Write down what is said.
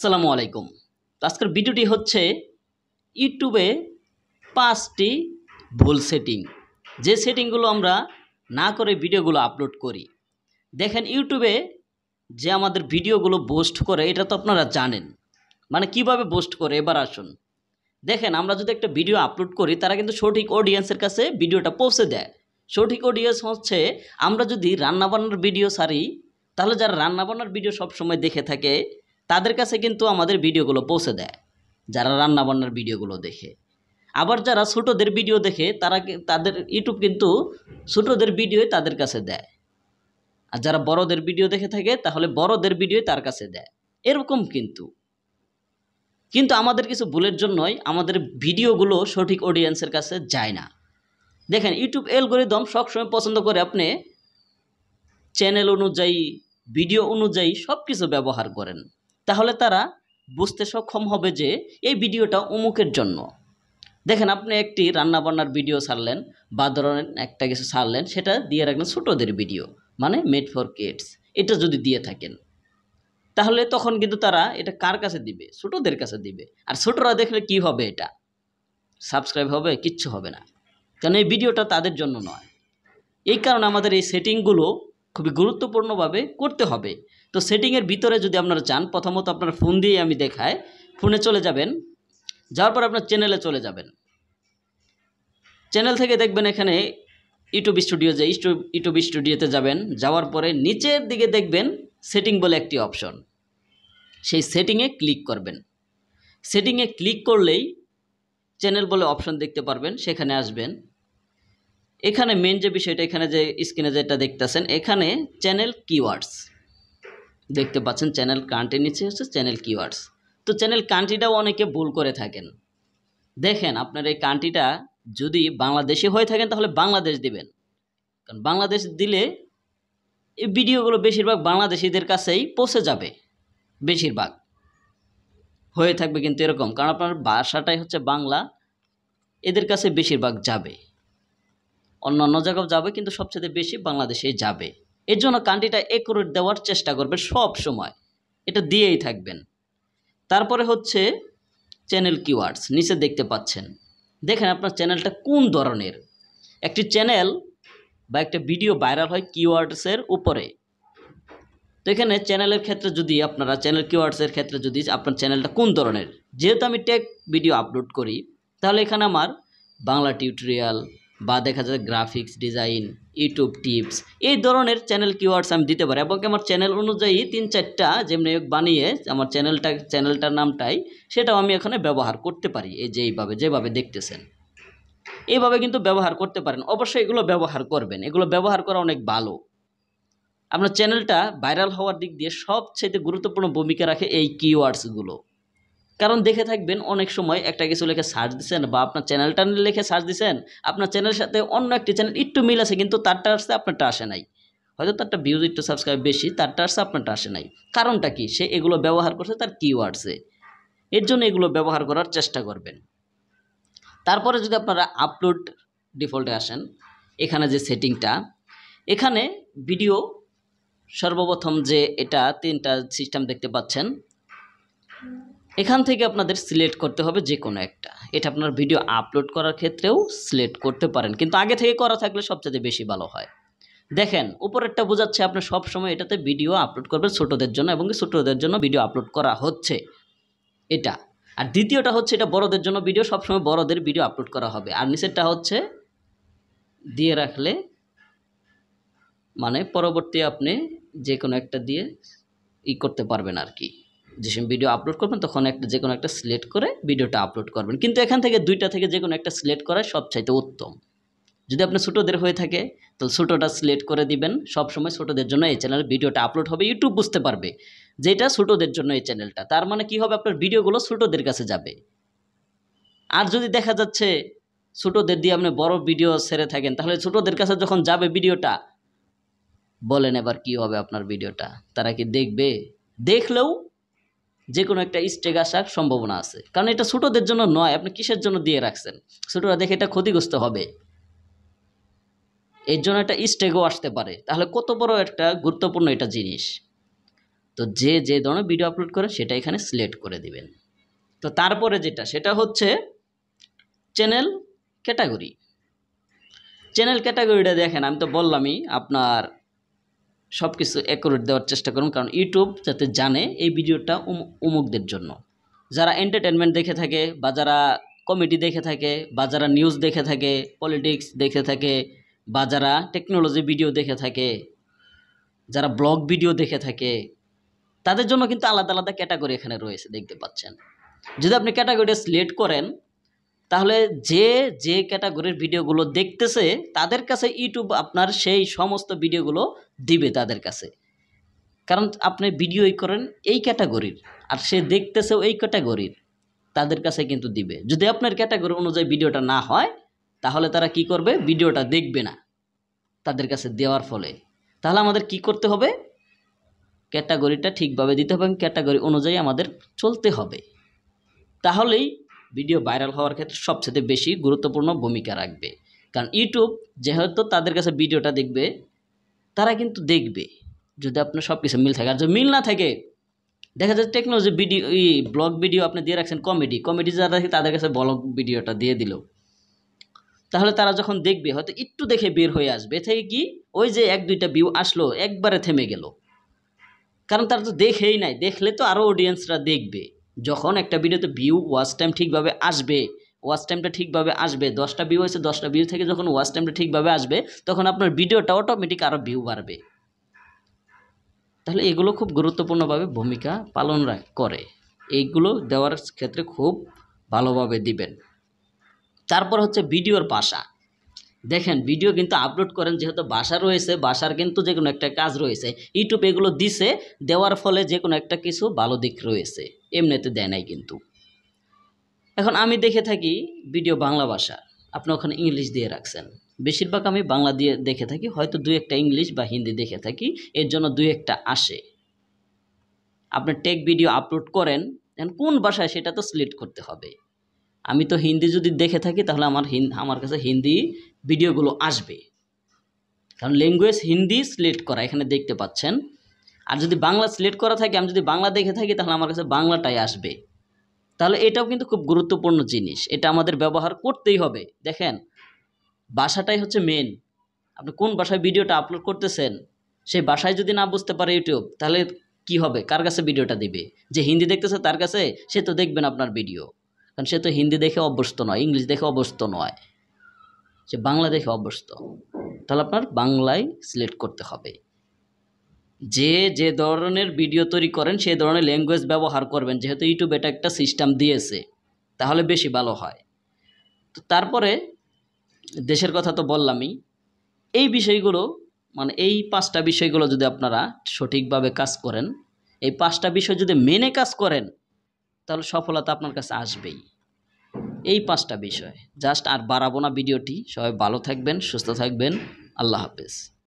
আসসালামু আলাইকুম। তো আজকের ভিডিওটি হচ্ছে ইউটিউবে 5টি ভুল সেটিং, যে সেটিংগুলো আমরা না করে ভিডিওগুলো আপলোড করি। দেখেন ইউটিউবে যে আমাদের ভিডিওগুলো পোস্ট করে এটা তো আপনারা জানেন, মানে কিভাবে পোস্ট করে। এবার আসুন দেখেন, আমরা যদি একটা ভিডিও আপলোড করি তারা কিন্তু সঠিক অডিয়েন্সের কাছে ভিডিওটা পৌঁছে দেয়। সঠিক অডিয়েন্স হচ্ছে, আমরা যদি রান্নাবান্নার ভিডিও ছাড়ি তাহলে যারা রান্নাবান্নার ভিডিও সবসময় দেখে থাকে তাদের কাছে কিন্তু আমাদের ভিডিওগুলো পৌঁছে দেয়, যারা রান্নাবান্নার ভিডিওগুলো দেখে। আবার যারা ছোটোদের ভিডিও দেখে তাদের ইউটিউব কিন্তু ছোটোদের ভিডিওই তাদের কাছে দেয়, আর যারা বড়দের ভিডিও দেখে থাকে তাহলে বড়দের ভিডিওই তার কাছে দেয়। এরকম কিন্তু কিন্তু আমাদের কিছু ভুলের জন্যই আমাদের ভিডিওগুলো সঠিক অডিয়েন্সের কাছে যায় না। দেখেন ইউটিউব অ্যালগরিদম সবসময় পছন্দ করে আপনি চ্যানেল অনুযায়ী, ভিডিও অনুযায়ী সব কিছু ব্যবহার করেন, তাহলে তারা বুঝতে সক্ষম হবে যে এই ভিডিওটা অমুকের জন্য। দেখেন আপনি একটি রান্নাবান্নার ভিডিও ছাড়লেন বা ধরেন একটা কিছু ছাড়লেন, সেটা দিয়ে রাখলেন ছোটোদের ভিডিও, মানে মেড ফর কিডস, এটা যদি দিয়ে থাকেন তাহলে তখন কিন্তু তারা এটা কার কাছে দিবে? ছোটোদের কাছে দিবে। আর ছোটরা দেখলে কি হবে? এটা সাবস্ক্রাইব হবে? কিচ্ছু হবে না, কারণ এই ভিডিওটা তাদের জন্য নয়। এই কারণে আমাদের এই সেটিংগুলো খুবই গুরুত্বপূর্ণভাবে করতে হবে। তো সেটিংয়ের ভিতরে যদি আপনারা চান, প্রথমত আপনার ফোন দিয়ে আমি দেখাই। ফোনে চলে যাবেন, যাওয়ার পর আপনার চ্যানেলে চলে যাবেন। চ্যানেল থেকে দেখবেন এখানে ইউটিউব স্টুডিও, যে ইউটিউব স্টুডিওতে যাবেন, যাওয়ার পরে নিচের দিকে দেখবেন সেটিং বলে একটি অপশন, সেই সেটিংয়ে ক্লিক করবেন। সেটিংয়ে ক্লিক করলেই চ্যানেল বলে অপশন দেখতে পারবেন, সেখানে আসবেন। এখানে মেন যে বিষয়টা, এখানে যে স্ক্রিনে যেটা দেখতেছেন, এখানে চ্যানেল কিওয়ার্ডস দেখতে পাচ্ছেন। চ্যানেল কান্ট্রির নিচে হচ্ছে চ্যানেল কিওয়ার্ডস। তো চ্যানেল কান্ট্রিটাও অনেকে ভুল করে থাকেন। দেখেন আপনার এই কান্ট্রিটা যদি বাংলাদেশি হয়ে থাকেন তাহলে বাংলাদেশ দিবেন, কারণ বাংলাদেশ দিলে এই ভিডিওগুলো বেশিরভাগ বাংলাদেশিদের কাছেই পৌঁছে যাবে, বেশিরভাগ হয়ে থাকবে কিন্তু এরকম, কারণ আপনার ভাষাটাই হচ্ছে বাংলা, এদের কাছে বেশিরভাগ যাবে। অন্যান্য জায়গাও যাবে কিন্তু সবচেয়ে বেশি বাংলাদেশেই যাবে। এর জন্য কান্ট্রিটা একুরেট দেওয়ার চেষ্টা করবেন সব সময়, এটা দিয়েই থাকবেন। তারপরে হচ্ছে চ্যানেল কিওয়ার্ডস, নিচে দেখতে পাচ্ছেন। দেখেন আপনার চ্যানেলটা কোন ধরনের। একটি চ্যানেল বা একটা ভিডিও ভাইরাল হয় কিওয়ার্ডসের উপরে। তো এখানে চ্যানেলের ক্ষেত্রে যদি আপনারা চ্যানেল কিওয়ার্ডসের ক্ষেত্রে যদি আপনার চ্যানেলটা কোন ধরনের, যেহেতু আমি টেক ভিডিও আপলোড করি তাহলে এখানে আমার বাংলা টিউটোরিয়াল বা দেখা যায় গ্রাফিক্স ডিজাইন, ইউটিউব টিপস, এই ধরনের চ্যানেল কিওয়ার্ডস আমি দিতে পারি। এবং আমার চ্যানেল অনুযায়ী 3-4টা যেমনি বানিয়ে আমার চ্যানেলটার নামটাই সেটাও আমি এখানে ব্যবহার করতে পারি। এই যে এইভাবে যেভাবে দেখতেছেন এইভাবে কিন্তু ব্যবহার করতে পারেন। অবশ্যই এগুলো ব্যবহার করবেন, এগুলো ব্যবহার করা অনেক ভালো। আপনার চ্যানেলটা ভাইরাল হওয়ার দিক দিয়ে সবচেয়ে গুরুত্বপূর্ণ ভূমিকা রাখে এই কিওয়ার্ডসগুলো। কারণ দেখে থাকবেন অনেক সময় একটা কিছু লিখে সার্চ দিচ্ছেন বা আপনার চ্যানেলটা লিখে সার্চ দিচ্ছেন, আপনার চ্যানেলের সাথে অন্য একটি চ্যানেল একটু মিল আছে কিন্তু তারটা আসছে আপনারটা আসে নাই, হয়তো তারটা ভিউজ একটু সাবস্ক্রাইব বেশি, তারটা আসছে আপনারটা আসে নাই। কারণটা কি? সে এগুলো ব্যবহার করছে তার কিওয়ার্ডসে। এর জন্য এগুলো ব্যবহার করার চেষ্টা করবেন। তারপরে যদি আপনারা আপলোড ডিফল্টে আসেন, এখানে যে সেটিংটা, এখানে ভিডিও সর্বপ্রথম যে এটা 3টা সিস্টেম দেখতে পাচ্ছেন, এখান থেকে আপনাদের সিলেক্ট করতে হবে যে কোনো একটা। এটা আপনার ভিডিও আপলোড করার ক্ষেত্রেও সিলেক্ট করতে পারেন, কিন্তু আগে থেকে করা থাকলে সবচেয়ে বেশি ভালো হয়। দেখেন উপরেরটা বোঝাচ্ছে আপনি সবসময় এটাতে ভিডিও আপলোড করবেন ছোটোদের জন্য, এবং ছোটোদের জন্য ভিডিও আপলোড করা হচ্ছে এটা। আর দ্বিতীয়টা হচ্ছে এটা বড়দের জন্য ভিডিও, সবসময় বড়দের ভিডিও আপলোড করা হবে। আর নিচেরটা হচ্ছে দিয়ে রাখলে, মানে পরবর্তী আপনি যে কোনো একটা দিয়ে করতে পারবেন আর কি। যেসব ভিডিও আপলোড করবেন তখন যে কোনো একটা সিলেক্ট করে ভিডিওটা আপলোড করবেন, কিন্তু এখান থেকে 2টা থেকে যে কোনো একটা সিলেক্ট করা সবচাইতে উত্তম। যদি আপনি ছোটোদের হয়ে থাকে তো ছোটোটা সিলেক্ট করে দিবেন। সবসময় ছোটোদের জন্য এই চ্যানেলের ভিডিওটা আপলোড হবে, ইউটিউব বুঝতে পারবে যেটা ছোটোদের জন্য এই চ্যানেলটা, তার মানে কি হবে? আপনার ভিডিওগুলো ছোটোদের কাছে যাবে। আর যদি দেখা যাচ্ছে ছোটোদের দিয়ে আপনি বড় ভিডিও ছেড়ে থাকেন, তাহলে ছোটোদের কাছে যখন যাবে ভিডিওটা, বলেন এবার কি হবে আপনার ভিডিওটা? তারা কি দেখবে? দেখলেও যে কোনো একটা স্ট্রাইক আসার সম্ভাবনা আছে, কারণ এটা ছোটোদের জন্য নয়। আপনি কিসের জন্য দিয়ে রাখছেন? ছোটরা দেখে এটা ক্ষতিগ্রস্ত হবে, এর জন্য একটা স্ট্রাইকও আসতে পারে। তাহলে কত বড় একটা গুরুত্বপূর্ণ এটা জিনিস। তো যে যে ধরনের ভিডিও আপলোড করে সেটা এখানে সিলেক্ট করে দিবেন। তো তারপরে যেটা সেটা হচ্ছে চ্যানেল ক্যাটাগরি। চ্যানেল ক্যাটাগরিটা দেখেন, আমি তো বললামই আপনার সব কিছু অ্যাকুরেট দেওয়ার চেষ্টা করুন, কারণ ইউটিউব যাতে জানে এই ভিডিওটা অমুকদের জন্য। যারা এন্টারটেনমেন্ট দেখে থাকে, বা যারা কমেডি দেখে থাকে, বা যারা নিউজ দেখে থাকে, পলিটিক্স দেখে থাকে, বা যারা টেকনোলজি ভিডিও দেখে থাকে, যারা ব্লগ ভিডিও দেখে থাকে, তাদের জন্য কিন্তু আলাদা আলাদা ক্যাটাগরি এখানে রয়েছে, দেখতে পাচ্ছেন। যদি আপনি ক্যাটাগরিটা সিলেক্ট করেন তাহলে যে যে ক্যাটাগরির ভিডিওগুলো দেখতেছে তাদের কাছে ইউটিউব আপনার সেই সমস্ত ভিডিওগুলো দিবে তাদের কাছে, কারণ আপনি ভিডিওই করেন এই ক্যাটাগরির আর সে দেখতেছেও এই ক্যাটাগরির, তাদের কাছে কিন্তু দিবে। যদি আপনার ক্যাটাগরি অনুযায়ী ভিডিওটা না হয় তাহলে তারা কি করবে, ভিডিওটা দেখবে না তাদের কাছে দেওয়ার ফলে। তাহলে আমাদের কি করতে হবে, ক্যাটাগরিটা ঠিকভাবে দিতে হবে এবং ক্যাটাগরি অনুযায়ী আমাদের চলতে হবে, তাহলেই ভিডিও ভাইরাল হওয়ার ক্ষেত্রে সবচেয়ে বেশি গুরুত্বপূর্ণ ভূমিকা রাখবে। কারণ ইউটিউব যেহেতু তাদের কাছে ভিডিওটা দেখবে, তারা কিন্তু দেখবে যদি আপনার সব কিছু মিল থাকে। আর যদি মিল না থাকে, দেখা যাচ্ছে টেকনোলজি ভিডিও ব্লগ ভিডিও আপনি দিয়ে রাখছেন, কমেডি যারা দেখে তাদের কাছে ব্লগ ভিডিওটা দিয়ে দিল, তাহলে তারা যখন দেখবে হয়তো একটু দেখে বের হয়ে আসবে, থেকে কি ওই যে 1-2টা ভিউ আসলো একবারে থেমে গেল, কারণ তারা তো দেখেই নাই। দেখলে তো আরও অডিয়েন্সরা দেখবে। যখন একটা ভিডিওতে ভিউ ওয়াচ টাইম ঠিকভাবে আসবে, ওয়াচ টাইমটা ঠিকভাবে আসবে, 10টা ভিউ হয়েছে, 10টা ভিউ থেকে যখন ওয়াচ টাইমটা ঠিকভাবে আসবে তখন আপনার ভিডিওটা অটোমেটিক আরও ভিউ বাড়বে। তাহলে এগুলো খুব গুরুত্বপূর্ণভাবে ভূমিকা পালন করে, এইগুলো দেওয়ার ক্ষেত্রে খুব ভালোভাবে দিবেন। তারপর হচ্ছে ভিডিওর ভাষা। দেখেন ভিডিও কিন্তু আপলোড করেন, যেহেতু ভাষা রয়েছে, ভাষার কিন্তু যে কোনো একটা কাজ রয়েছে, ইউটিউব এগুলো দিছে, দেওয়ার ফলে যে কোনো একটা কিছু ভালো দিক রয়েছে, এমনিতে দেয় নাই কিন্তু। এখন আমি দেখে থাকি ভিডিও বাংলা ভাষা, আপনি ওখানে ইংলিশ দিয়ে রাখছেন, বেশিরভাগ আমি বাংলা দিয়ে দেখে থাকি, হয়তো 2-1টা ইংলিশ বা হিন্দি দেখে থাকি, এর জন্য 2-1টা আসে। আপনি টেক ভিডিও আপলোড করেন, এখন কোন ভাষায় সেটা তো সিলেক্ট করতে হবে। আমি তো হিন্দি যদি দেখে থাকি তাহলে আমার কাছে হিন্দি ভিডিওগুলো আসবে, কারণ ল্যাঙ্গুয়েজ হিন্দি সিলেক্ট করা এখানে দেখতে পাচ্ছেন। আর যদি বাংলা সিলেক্ট করা থাকে, আমি যদি বাংলা দেখে থাকি তাহলে আমার কাছে বাংলাটাই আসবে। তাহলে এটাও কিন্তু খুব গুরুত্বপূর্ণ জিনিস, এটা আমাদের ব্যবহার করতেই হবে। দেখেন ভাষাটাই হচ্ছে মেন, আপনি কোন ভাষায় ভিডিওটা আপলোড করতেছেন সেই ভাষায় যদি না বুঝতে পারে ইউটিউব, তাহলে কি হবে, কার কাছে ভিডিওটা দিবে? যে হিন্দি দেখতেছে তার কাছে, সে তো দেখবে না আপনার ভিডিও, কারণ সে তো হিন্দি দেখে অভ্যস্ত নয়, ইংলিশ দেখে অভ্যস্ত নয়, সে বাংলা দেখে অভ্যস্ত। তাহলে আপনার বাংলায় সিলেক্ট করতে হবে। যে যে ধরনের ভিডিও তৈরি করেন সেই ধরনের ল্যাঙ্গুয়েজ ব্যবহার করবেন, যেহেতু ইউটিউব এটা একটা সিস্টেম দিয়েছে, তাহলে বেশি ভালো হয়। তো তারপরে দেশের কথা তো বললামই, এই বিষয়গুলো মানে এই 5টা বিষয়গুলো যদি আপনারা সঠিকভাবে কাজ করেন, এই 5টা বিষয় যদি মেনে কাজ করেন, তাহলে সফলতা আপনার কাছে আসবেই। এই 5টা বিষয় জাস্ট, আর বাড়াবো না ভিডিওটি। সবাই ভালো থাকবেন, সুস্থ থাকবেন, আল্লাহ হাফেজ।